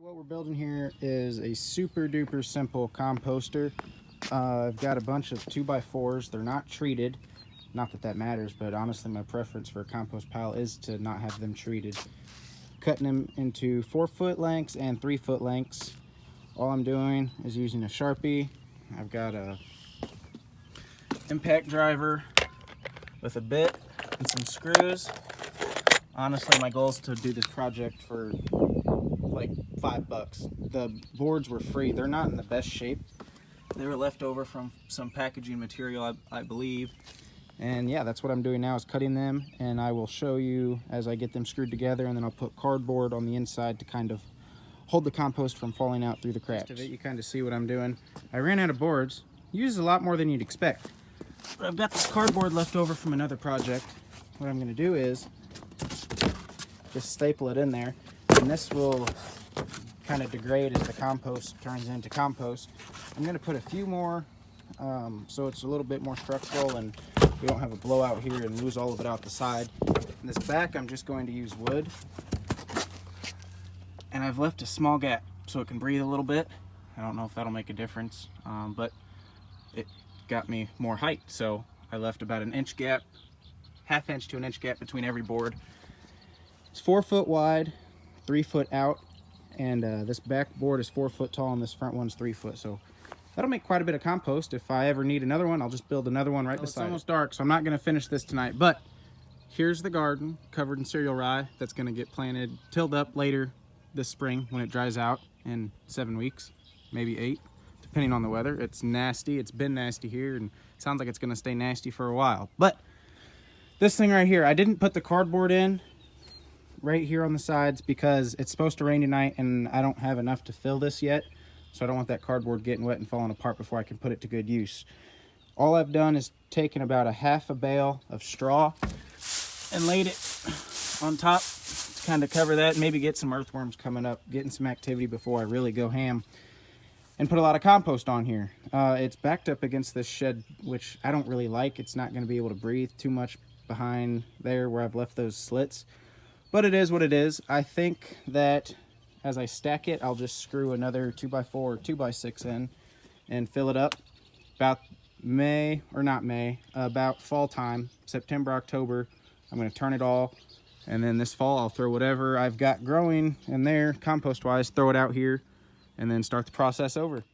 What we're building here is a super duper simple composter. I've got a bunch of 2x4s. They're not treated. Not that that matters, but honestly my preference for a compost pile is to not have them treated. Cutting them into 4-foot lengths and 3-foot lengths. All I'm doing is using a Sharpie. I've got a impact driver with a bit and some screws. Honestly, my goal is to do this project for like $5. The boards were free. They're not in the best shape. They were left over from some packaging material, I believe. And yeah, that's what I'm doing now, is cutting them, and I will show you as I get them screwed together, and then I'll put cardboard on the inside to kind of hold the compost from falling out through the cracks. Of it, you kind of see what I'm doing. I ran out of boards. Uses a lot more than you'd expect. But I've got this cardboard left over from another project. What I'm going to do is just staple it in there, and this will kind of degrade as the compost turns into compost. I'm going to put a few more so it's a little bit more structural and we don't have a blowout here and lose all of it out the side. In this back, I'm just going to use wood, and I've left a small gap so it can breathe a little bit. I don't know if that'll make a difference, but it got me more height, so I left about an inch gap, ½ inch to an inch gap between every board. It's 4 foot wide, 3 foot out, and this back board is 4 foot tall and this front one's 3 foot, so that'll make quite a bit of compost. If I ever need another one, I'll just build another one right beside it. It's almost dark, so I'm not going to finish this tonight, but here's the garden covered in cereal rye that's going to get planted, tilled up later this spring when it dries out in 7 weeks, maybe 8, depending on the weather. It's nasty. It's been nasty here, and it sounds like it's going to stay nasty for a while. But this thing right here, I didn't put the cardboard in right here on the sides because it's supposed to rain tonight, and I don't have enough to fill this yet. So I don't want that cardboard getting wet and falling apart before I can put it to good use. All I've done is taken about a half a bale of straw and laid it on top to kind of cover that, maybe get some earthworms coming up, getting some activity before I really go ham, and put a lot of compost on here. It's backed up against this shed, which I don't really like. It's not going to be able to breathe too much behind there where I've left those slits, but it is what it is. I think that as I stack it, I'll just screw another 2x4 or 2x6 in and fill it up about about fall time, September, October. I'm going to turn it all, and then this fall I'll throw whatever I've got growing in there compost wise, throw it out here, and then start the process over.